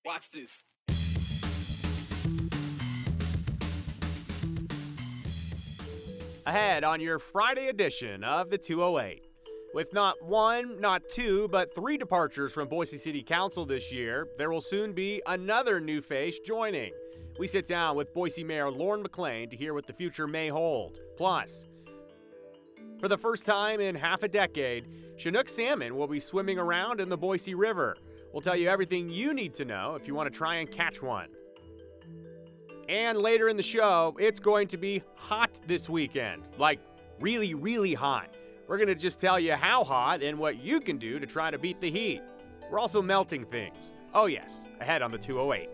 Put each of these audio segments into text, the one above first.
Watch this. Ahead on your Friday edition of the 208. With not one, not two, but three departures from Boise City Council this year, there will soon be another new face joining. We sit down with Boise Mayor Lauren McLean to hear what the future may hold. Plus, for the first time in half a decade, Chinook salmon will be swimming around in the Boise River. We'll tell you everything you need to know if you want to try and catch one. And later in the show, it's going to be hot this weekend. Like, really, really hot. We're going to just tell you how hot and what you can do to try to beat the heat. We're also melting things. Oh yes, ahead on the 208.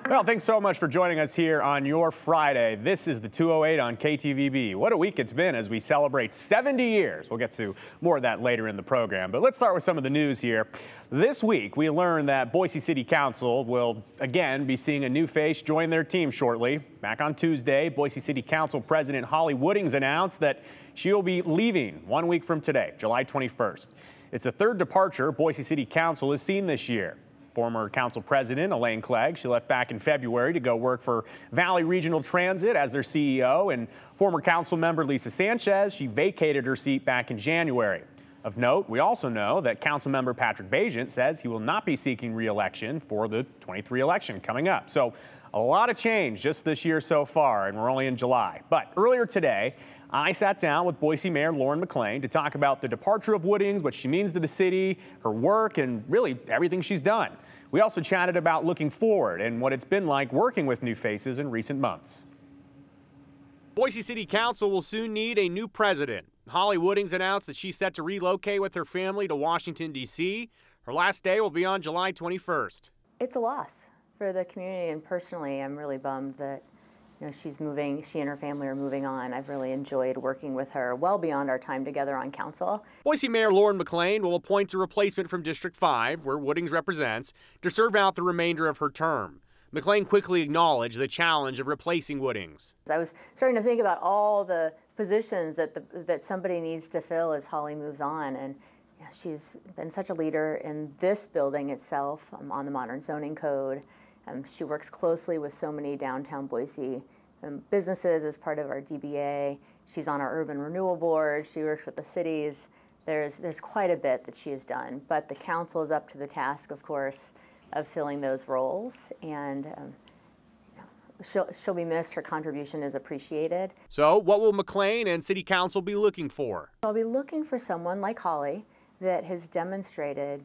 Well, thanks so much for joining us here on your Friday. This is the 208 on KTVB. What a week it's been as we celebrate 70 years. We'll get to more of that later in the program, but let's start with some of the news here. This week, we learned that Boise City Council will again be seeing a new face join their team shortly. Back on Tuesday, Boise City Council President Holly Woodings announced that she will be leaving 1 week from today, July 21st. It's a third departure Boise City Council has seen this year. Former Council President Elaine Clegg, she left back in February to go work for Valley Regional Transit as their CEO, and former Council member Lisa Sanchez, she vacated her seat back in January. Of note, we also know that Council member Patrick Bajent says he will not be seeking re-election for the 23 election coming up. So a lot of change just this year so far, and we're only in July. But earlier today, I sat down with Boise Mayor Lauren McLean to talk about the departure of Woodings, what she means to the city, her work, and really everything she's done. We also chatted about looking forward and what it's been like working with new faces in recent months. Boise City Council will soon need a new president. Holly Woodings announced that she's set to relocate with her family to Washington, D.C. Her last day will be on July 21st. It's a loss for the community, and personally, I'm really bummed that she's moving. She and her family are moving on. I've really enjoyed working with her well beyond our time together on council. Boise Mayor Lauren McLean will appoint a replacement from District 5, where Woodings represents, to serve out the remainder of her term. McLean quickly acknowledged the challenge of replacing Woodings. I was starting to think about all the positions that somebody needs to fill as Holly moves on, and she's been such a leader in this building itself, on the modern zoning code. She works closely with so many downtown Boise businesses as part of our DBA. She's on our urban renewal board. She works with the cities. There's quite a bit that she has done, but the council is up to the task, of course, of filling those roles, and she'll be missed. Her contribution is appreciated. So what will McLean and City Council be looking for? I'll be looking for someone like Holly that has demonstrated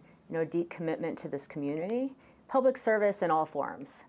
deep commitment to this community. Public service in all forms.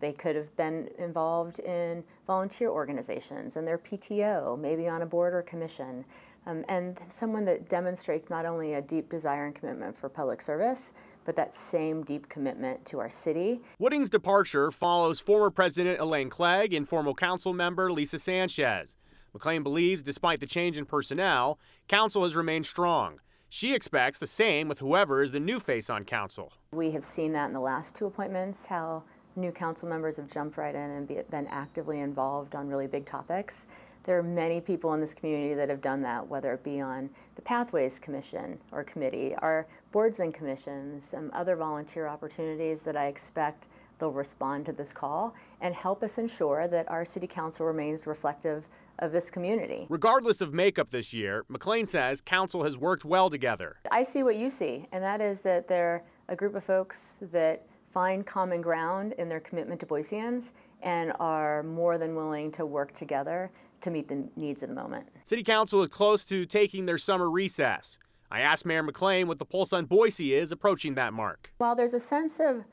They could have been involved in volunteer organizations and their PTO, maybe on a board or commission, and someone that demonstrates not only a deep desire and commitment for public service, but that same deep commitment to our city. Woodings' departure follows former President Elaine Clegg and former council member Lisa Sanchez. McLean believes, despite the change in personnel, council has remained strong. She expects the same with whoever is the new face on council. We have seen that in the last two appointments, how new council members have jumped right in and been actively involved on really big topics. There are many people in this community that have done that, whether it be on the Pathways Commission or Committee, our boards and commissions, some other volunteer opportunities that I expect they'll respond to this call and help us ensure that our city council remains reflective of this community. Regardless of makeup this year, McLean says council has worked well together. I see what you see, and that is that they're a group of folks that find common ground in their commitment to Boiseans and are more than willing to work together to meet the needs of the moment. City Council is close to taking their summer recess. I asked Mayor McLean what the pulse on Boise is approaching that mark. While there's a sense of,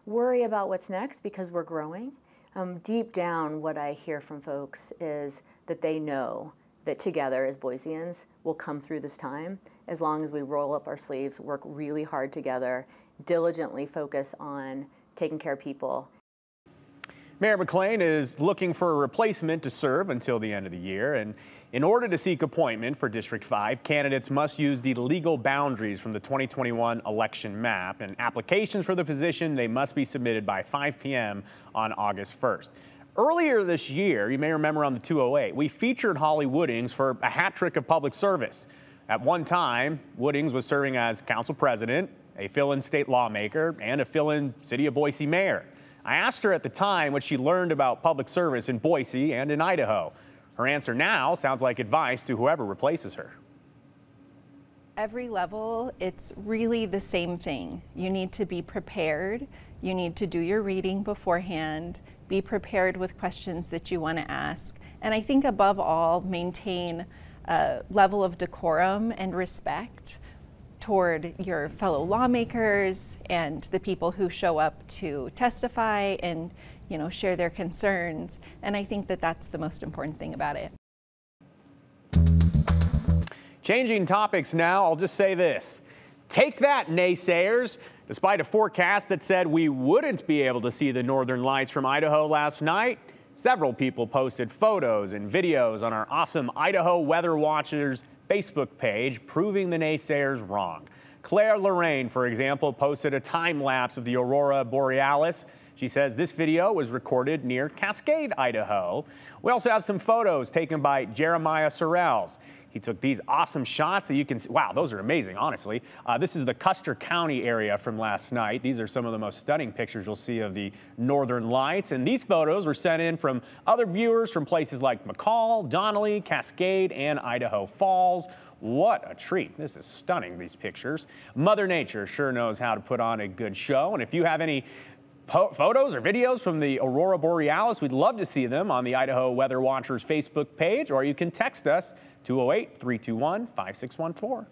worry about what's next because we're growing, deep down what I hear from folks is that they know that together as Boiseans we'll come through this time as long as we roll up our sleeves, work really hard together, diligently focus on taking care of people. Mayor McLean is looking for a replacement to serve until the end of the year, and in order to seek appointment for District 5, candidates must use the legal boundaries from the 2021 election map, and applications for the position, they must be submitted by 5 p.m. on August 1st. Earlier this year, you may remember on the 208, we featured Holly Woodings for a hat trick of public service. At one time, Woodings was serving as council president, a fill-in state lawmaker, and a fill-in city of Boise mayor. I asked her at the time what she learned about public service in Boise and in Idaho. Her answer now sounds like advice to whoever replaces her. Every level, it's really the same thing. You need to be prepared. You need to do your reading beforehand, be prepared with questions that you want to ask. And I think above all, maintain a level of decorum and respect toward your fellow lawmakers and the people who show up to testify and, you know, share their concerns. And I think that that's the most important thing about it. Changing topics now, I'll just say this. Take that, naysayers. Despite a forecast that said we wouldn't be able to see the northern lights from Idaho last night, several people posted photos and videos on our awesome Idaho Weather Watchers Facebook page proving the naysayers wrong. Claire Lorraine, for example, posted a time lapse of the aurora borealis. She says this video was recorded near Cascade, Idaho. We also have some photos taken by Jeremiah Sorrells. He took these awesome shots that you can see. Wow, those are amazing, honestly. This is the Custer County area from last night. These are some of the most stunning pictures you'll see of the northern lights. And these photos were sent in from other viewers from places like McCall, Donnelly, Cascade, and Idaho Falls. What a treat. This is stunning, these pictures. Mother Nature sure knows how to put on a good show. And if you have any photos or videos from the aurora borealis, we'd love to see them on the Idaho Weather Watchers Facebook page, or you can text us 208-321-5614.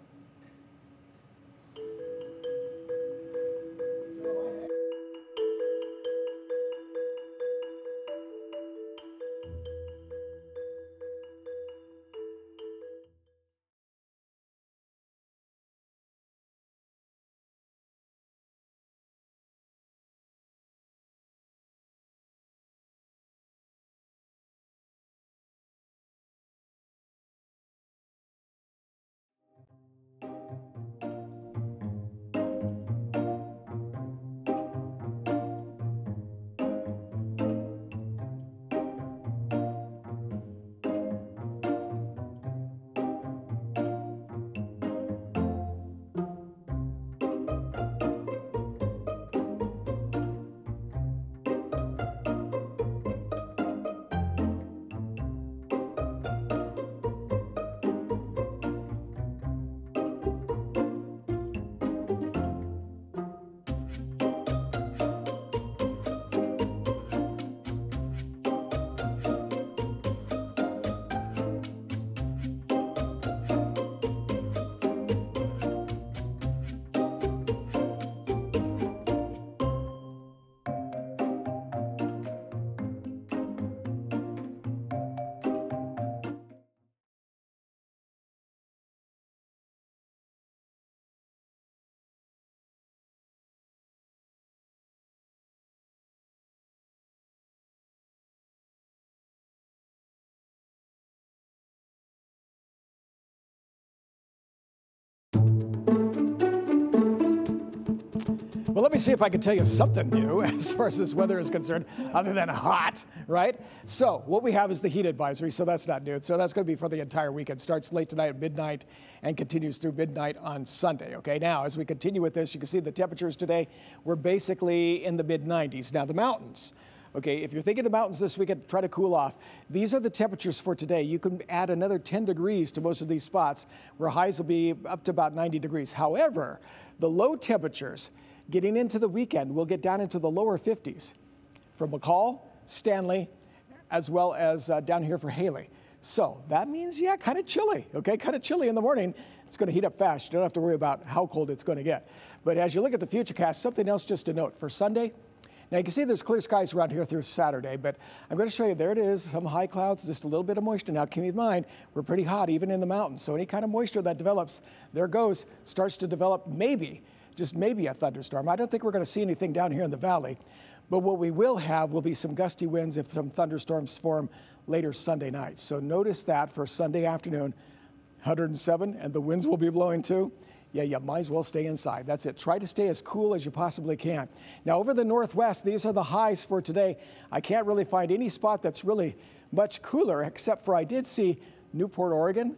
Well, let me see if I can tell you something new as far as this weather is concerned, other than hot, right? So what we have is the heat advisory, so that's not new. So that's going to be for the entire weekend. Starts late tonight at midnight and continues through midnight on Sunday, okay? Now, as we continue with this, you can see the temperatures today, we're basically in the mid-90s. Now, the mountains. Okay, if you're thinking the mountains this weekend, try to cool off. These are the temperatures for today. You can add another 10 degrees to most of these spots where highs will be up to about 90 degrees. However, the low temperatures getting into the weekend will get down into the lower 50s for McCall, Stanley, as well as down here for Haley. So that means, yeah, kind of chilly, okay? Kind of chilly in the morning. It's going to heat up fast. You don't have to worry about how cold it's going to get. But as you look at the futurecast, something else just to note. For Sunday, now you can see there's clear skies around here through Saturday, but I'm going to show you, there it is, some high clouds, just a little bit of moisture. Now keep in mind, we're pretty hot even in the mountains, so any kind of moisture that develops, there goes, starts to develop maybe, just maybe a thunderstorm. I don't think we're going to see anything down here in the valley, but what we will have will be some gusty winds if some thunderstorms form later Sunday night. So notice that for Sunday afternoon, 107, and the winds will be blowing too. Yeah, you might as well stay inside. That's it. Try to stay as cool as you possibly can. Now, over the northwest, these are the highs for today. I can't really find any spot that's really much cooler, except for I did see Newport, Oregon,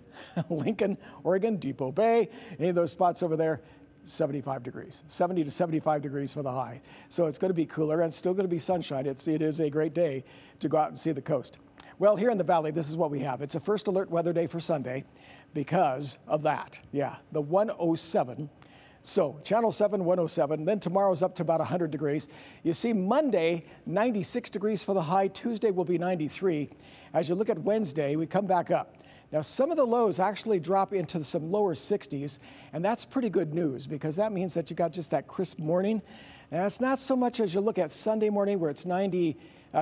Lincoln, Oregon, Depot Bay, any of those spots over there, 75 degrees, 70 to 75 degrees for the high. So it's going to be cooler and still going to be sunshine. It is a great day to go out and see the coast. Well, here in the valley, this is what we have. It's a first alert weather day for Sunday because of that. Yeah, the 107. So Channel 7, 107. Then tomorrow's up to about 100 degrees. You see Monday, 96 degrees for the high. Tuesday will be 93. As you look at Wednesday, we come back up. Now, some of the lows actually drop into some lower 60s, and that's pretty good news because that means that you got just that crisp morning. And it's not so much as you look at Sunday morning where it's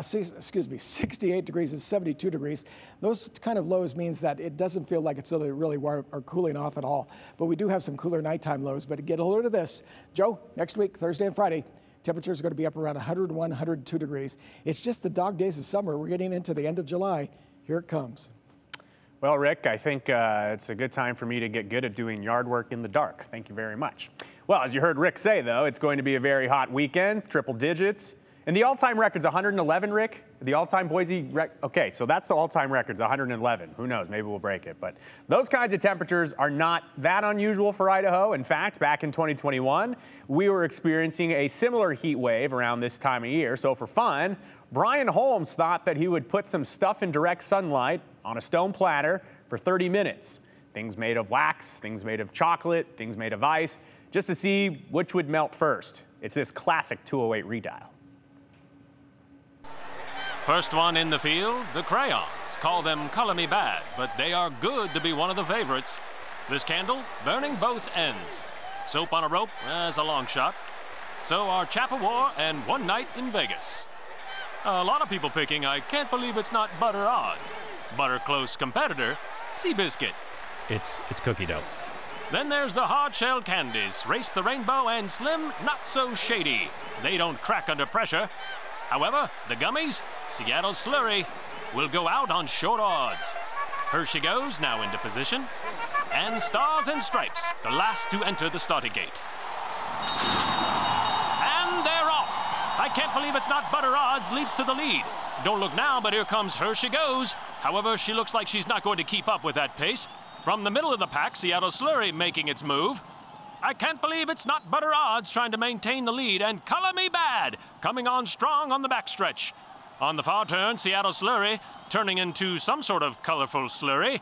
68 degrees and 72 degrees. Those kind of lows means that it doesn't feel like it's really warm or cooling off at all. But we do have some cooler nighttime lows. But get a load of this. Joe, next week, Thursday and Friday, temperatures are going to be up around 101, 102 degrees. It's just the dog days of summer. We're getting into the end of July. Here it comes. Well, Rick, I think it's a good time for me to get good at doing yard work in the dark. Thank you very much. Well, as you heard Rick say, though, it's going to be a very hot weekend, triple digits. And the all-time record's 111, Rick? The all-time Boise okay, so that's the all-time record's 111. Who knows? Maybe we'll break it. But those kinds of temperatures are not that unusual for Idaho. In fact, back in 2021, we were experiencing a similar heat wave around this time of year. So for fun, Brian Holmes thought that he would put some stuff in direct sunlight on a stone platter for 30 minutes. Things made of wax, things made of chocolate, things made of ice, just to see which would melt first. It's this classic 208 redial. First one in the field, the crayons. Call them Color Me Bad, but they are good to be one of the favorites. This candle burning both ends. Soap on a rope as a long shot. So are Chappewa and One Night in Vegas. A lot of people picking I Can't Believe It's Not Butter odds. Butter close competitor, Seabiscuit. It's cookie dough. Then there's the hard-shelled candies, Race the Rainbow and Slim Not So Shady. They don't crack under pressure. However, the gummies, Seattle Slurry, will go out on short odds. Hershey Goes now into position. And Stars and Stripes, the last to enter the starting gate. And they're off. I Can't Believe It's Not Butter odds leaps to the lead. Don't look now, but here comes Hershey Goes. However, she looks like she's not going to keep up with that pace. From the middle of the pack, Seattle Slurry making its move. I Can't Believe It's Not Butter odds trying to maintain the lead, and Color Me Bad coming on strong on the backstretch. On the far turn, Seattle Slurry turning into some sort of colorful slurry.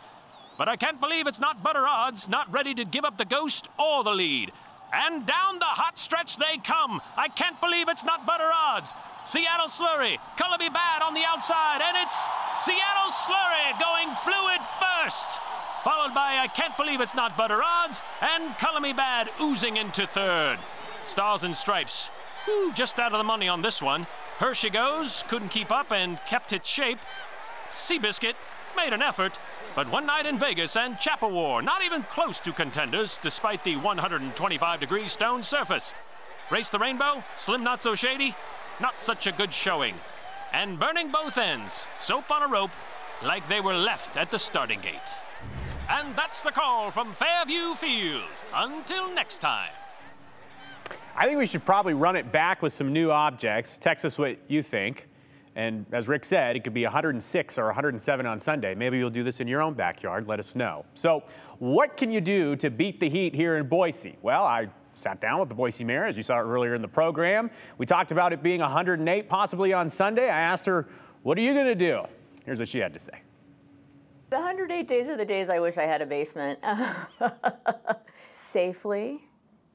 But I Can't Believe It's Not Butter odds not ready to give up the ghost or the lead. And down the hot stretch they come. I Can't Believe It's Not Butter odds. Seattle Slurry, Color Me Bad on the outside, and it's Seattle Slurry going fluid first. Followed by I Can't Believe It's Not Butter odds, and Color Me Bad oozing into third. Stars and Stripes, just out of the money on this one. Hershey Goes, couldn't keep up and kept its shape. Seabiscuit made an effort, but One Night in Vegas and Chappewa not even close to contenders despite the 125-degree stone surface. Race the Rainbow, Slim Not So Shady, not such a good showing. And burning both ends, soap on a rope, like they were left at the starting gate. And that's the call from Fairview Field. Until next time. I think we should probably run it back with some new objects. Text us what you think. And as Rick said, it could be 106 or 107 on Sunday. Maybe you'll do this in your own backyard. Let us know. So what can you do to beat the heat here in Boise? Well, I sat down with the Boise mayor, as you saw earlier in the program. We talked about it being 108 possibly on Sunday. I asked her, what are you going to do? Here's what she had to say. The 108 days are the days I wish I had a basement. Safely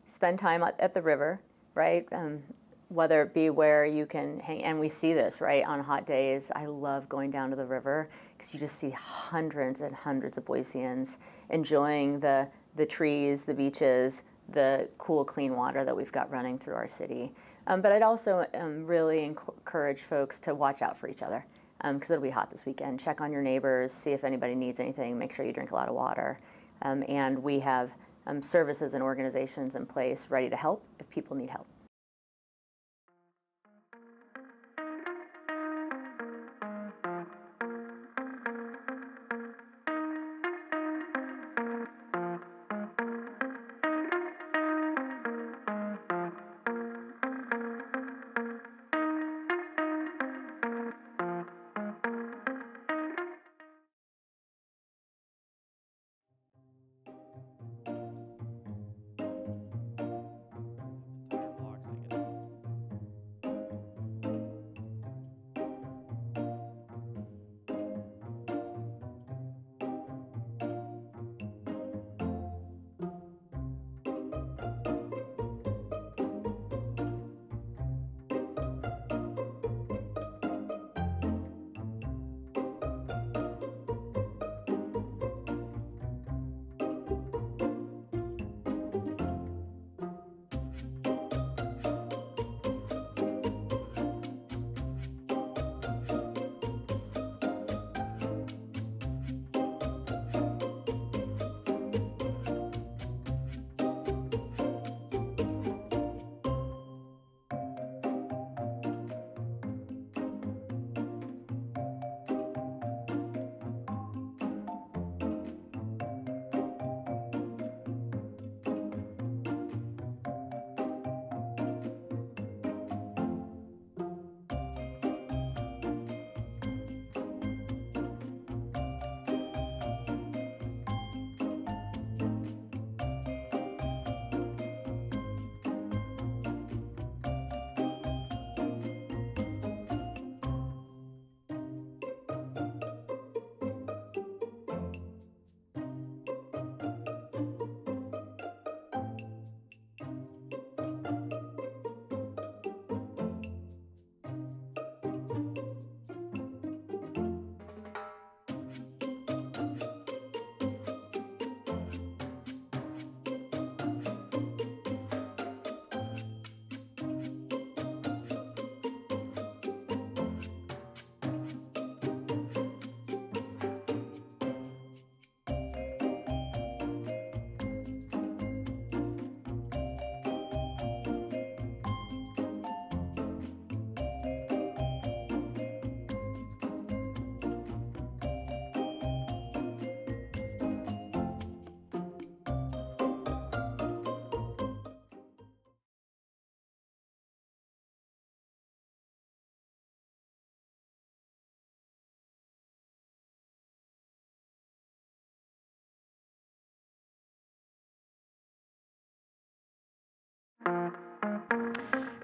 spend time at the river, right? Whether it be where you can hang, and we see this, right, on hot days. I love going down to the river because you just see hundreds and hundreds of Boiseans enjoying the trees, the beaches, the cool, clean water that we've got running through our city. But I'd also really encourage folks to watch out for each other because it'll be hot this weekend. Check on your neighbors, see if anybody needs anything, make sure you drink a lot of water. And we have services and organizations in place ready to help if people need help.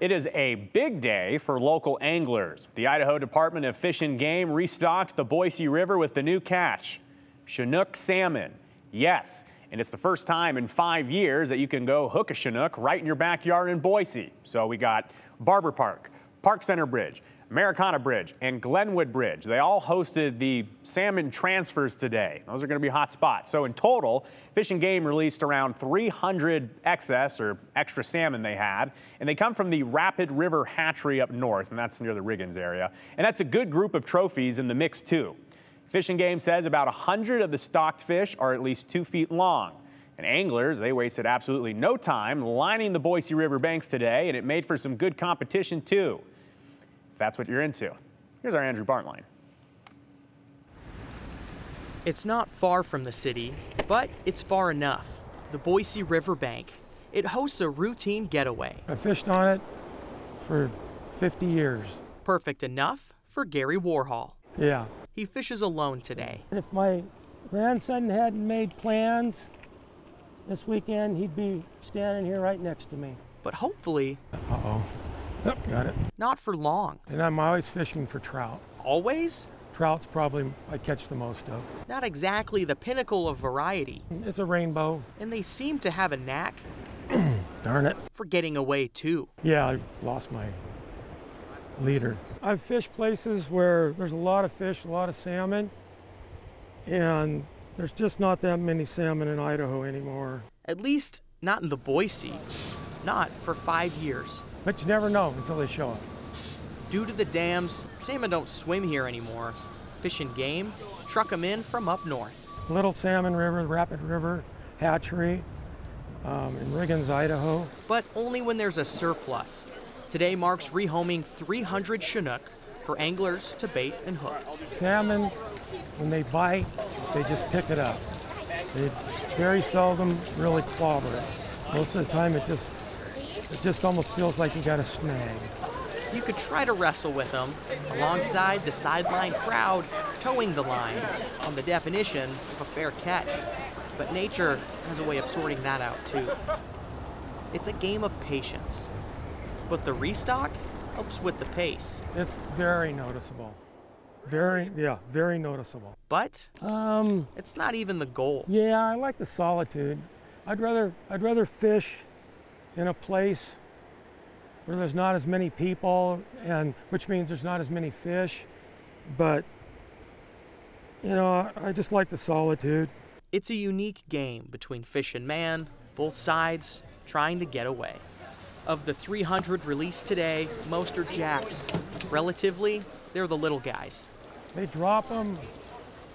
It is a big day for local anglers. The Idaho Department of Fish and Game restocked the Boise River with the new catch, Chinook salmon. Yes, and it's the first time in 5 years that you can go hook a Chinook right in your backyard in Boise. So we got Barber Park, Park Center Bridge, Americana Bridge, and Glenwood Bridge. They all hosted the salmon transfers today. Those are going to be hot spots. So in total, Fish and Game released around 300 excess or extra salmon they had, and they come from the Rapid River hatchery up north, and that's near the Riggins area. And that's a good group of trophies in the mix too. Fish and Game says about 100 of the stocked fish are at least 2 feet long. And anglers, they wasted absolutely no time lining the Boise River banks today, and it made for some good competition too. If that's what you're into. Here's our Andrew Bartline. It's not far from the city, but it's far enough. The Boise River bank. It hosts a routine getaway. I fished on it for 50 years. Perfect enough for Gary Warhol. Yeah. He fishes alone today. If my grandson hadn't made plans this weekend, he'd be standing here right next to me. But hopefully, Oh, got it. not for long. And I'm always fishing for trout. Always? Trout's probably I catch the most of. Not exactly the pinnacle of variety. It's a rainbow. And they seem to have a knack Darn it. for getting away too. Yeah, I lost my leader. I've fished places where there's a lot of fish, a lot of salmon, and there's just not that many salmon in Idaho anymore. At least not in the Boise. Not for 5 years. But you never know until they show up. Due to the dams, salmon don't swim here anymore. Fish and Game truck them in from up north. Little Salmon River, Rapid River hatchery in Riggins, Idaho. But only when there's a surplus. Today marks rehoming 300 Chinook for anglers to bait and hook. Salmon, when they bite, they just pick it up. They very seldom really clobber it. Most of the time it just almost feels like you got a snag. You could try to wrestle with them alongside the sideline crowd towing the line on the definition of a fair catch. But nature has a way of sorting that out too. It's a game of patience. But the restock helps with the pace. It's very noticeable. Very noticeable. But it's not even the goal. Yeah, I like the solitude. I'd rather fish in a place where there's not as many people, and which means there's not as many fish. But you know, I just like the solitude. It's a unique game between fish and man, both sides trying to get away. Of the 300 released today, most are jacks. Relatively, they're the little guys. They drop them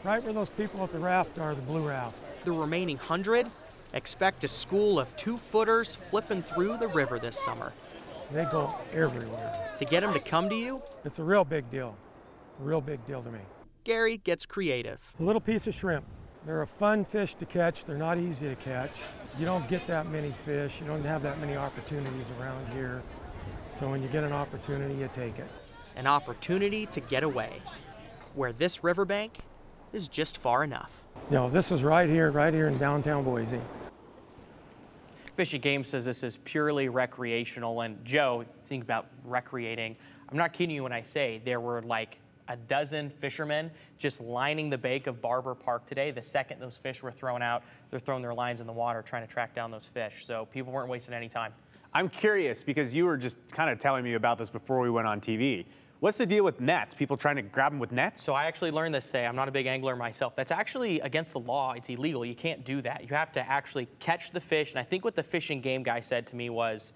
right where those people at the raft are, the blue raft. The remaining 100 expect a school of 2-footers flipping through the river this summer. They go everywhere. To get them to come to you, It's a real big deal. A real big deal to me. Gary gets creative. A little piece of shrimp. They're a fun fish to catch. They're not easy to catch. You don't get that many fish. You don't have that many opportunities around here. So when you get an opportunity, you take it. An opportunity to get away, where this riverbank is just far enough. You know, this is right here in downtown Boise. Fish and Game says this is purely recreational. And Joe, think about recreating. I'm not kidding you when I say there were like a dozen fishermen just lining the bank of Barber Park today. The second those fish were thrown out, they're throwing their lines in the water trying to track down those fish. So people weren't wasting any time. I'm curious because you were just kind of telling me about this before we went on TV. What's the deal with nets? People trying to grab them with nets? So I actually learned this today. I'm not a big angler myself. That's actually against the law. It's illegal. You can't do that. You have to actually catch the fish. And I think what the Fish and Game guy said to me was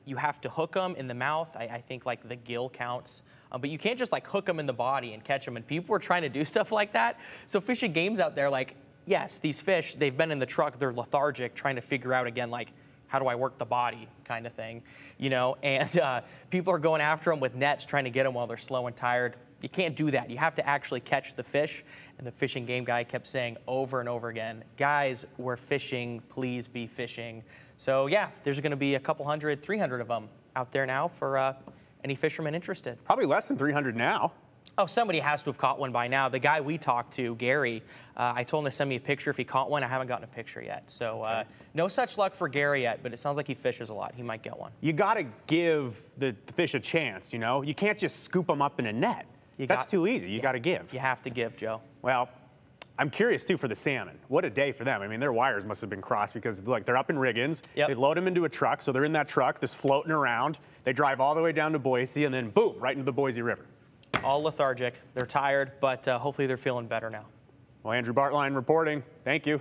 you have to hook them in the mouth. I think like the gill counts. But you can't just like hook them in the body and catch them. And people were trying to do stuff like that. So Fish and Game's out there like, yes, these fish, they've been in the truck. They're lethargic, trying to figure out again, like, how do I work the body kind of thing, you know? And people are going after them with nets, trying to get them while they're slow and tired. You can't do that. You have to actually catch the fish. And the Fish and Game guy kept saying over and over again, guys, we're fishing, please be fishing. So yeah, there's gonna be a couple 300 of them out there now for any fisherman interested. Probably less than 300 now. Oh, somebody has to have caught one by now. The guy we talked to, Gary, I told him to send me a picture if he caught one. I haven't gotten a picture yet. So no such luck for Gary yet, but it sounds like he fishes a lot. He might get one. You got to give the fish a chance, you know? You can't just scoop them up in a net. That's too easy. You got to give. You have to give, Joe. Well, I'm curious, too, for the salmon. What a day for them. I mean, their wires must have been crossed because, look, they're up in riggins. Yep. They load them into a truck, so they're in that truck, just floating around. They drive all the way down to Boise, and then, boom, right into the Boise River. All lethargic. They're tired, but hopefully they're feeling better now. Well, Andrew Bartline reporting. Thank you.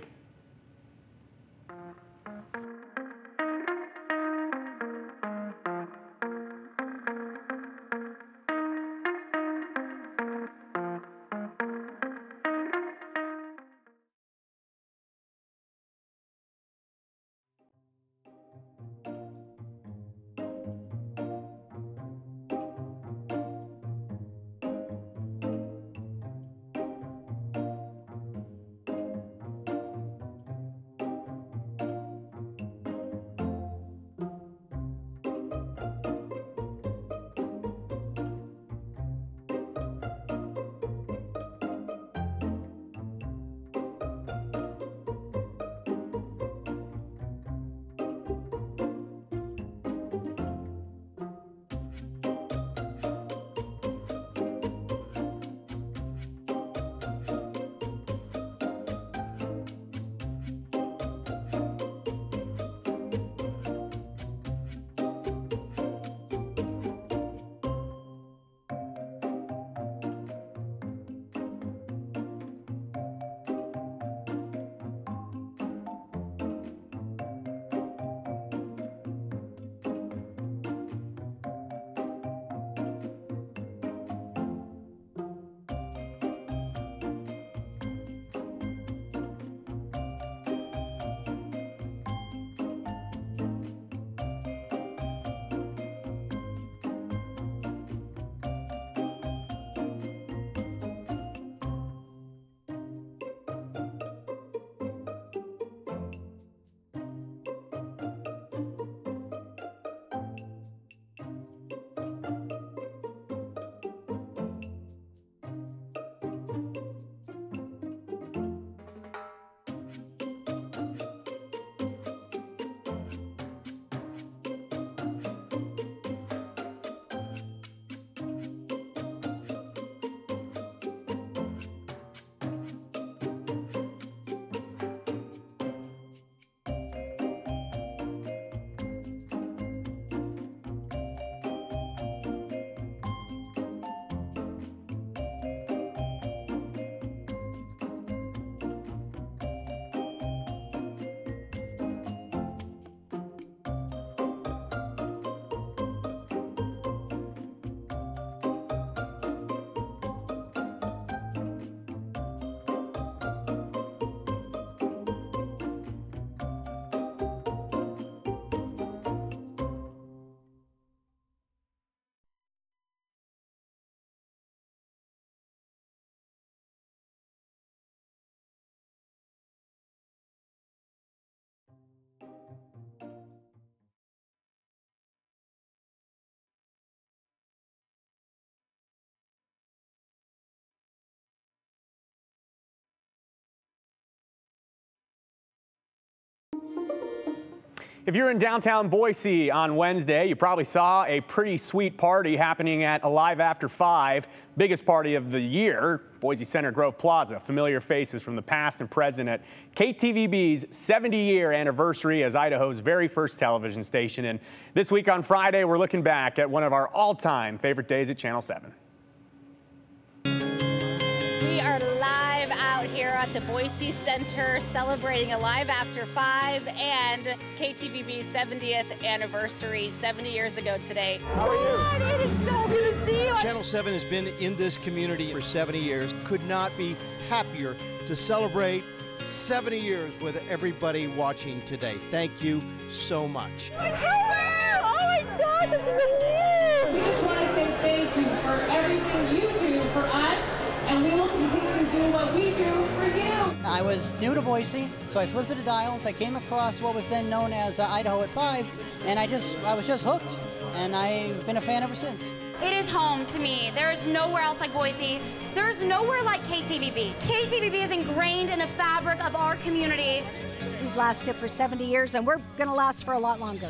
If you're in downtown Boise on Wednesday, you probably saw a pretty sweet party happening at Alive After 5, biggest party of the year, Boise Center Grove Plaza. Familiar faces from the past and present at KTVB's 70-year anniversary as Idaho's very first television station. And this week on Friday, we're looking back at one of our all-time favorite days at Channel 7. We are live out here at the Boise Center celebrating Alive After 5 and KTVB's 70th anniversary 70 years ago today. How are you? It is so good to see you. Channel 7 has been in this community for 70 years. Could not be happier to celebrate 70 years with everybody watching today. Thank you so much. Oh my God, that's really We just want to say thank you for everything you do for us, and we will continue to do what we do for you. I was new to Boise, so I flipped to the dials. I came across what was then known as Idaho at 5, and I was just hooked, and I've been a fan ever since. It is home to me. There is nowhere else like Boise. There is nowhere like KTVB. KTVB is ingrained in the fabric of our community. We've lasted for 70 years, and we're going to last for a lot longer.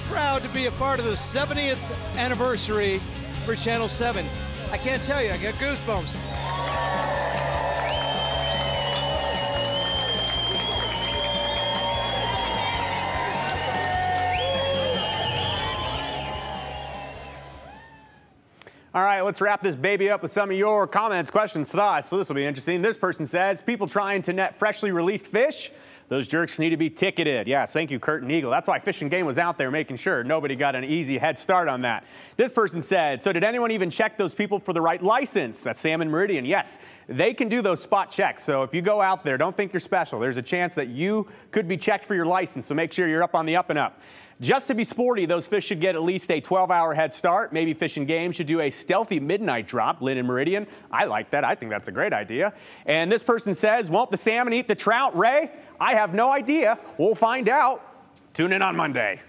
Proud to be a part of the 70th anniversary for Channel 7. I can't tell you, I got goosebumps. All right, let's wrap this baby up with some of your comments, questions, thoughts. So this will be interesting. This person says, people trying to net freshly released fish, those jerks need to be ticketed. Yes, thank you, Kurt and Eagle. That's why Fish and Game was out there making sure nobody got an easy head start on that. This person said, so did anyone even check those people for the right license? That's Sam and Meridian. Yes, they can do those spot checks. So if you go out there, don't think you're special. There's a chance that you could be checked for your license. So make sure you're up on the up and up. Just to be sporty, those fish should get at least a 12-hour head start. Maybe Fish and Game should do a stealthy midnight drop. Lynn and Meridian, I like that. I think that's a great idea. And this person says, won't the salmon eat the trout, Ray? I have no idea. We'll find out. Tune in on Monday.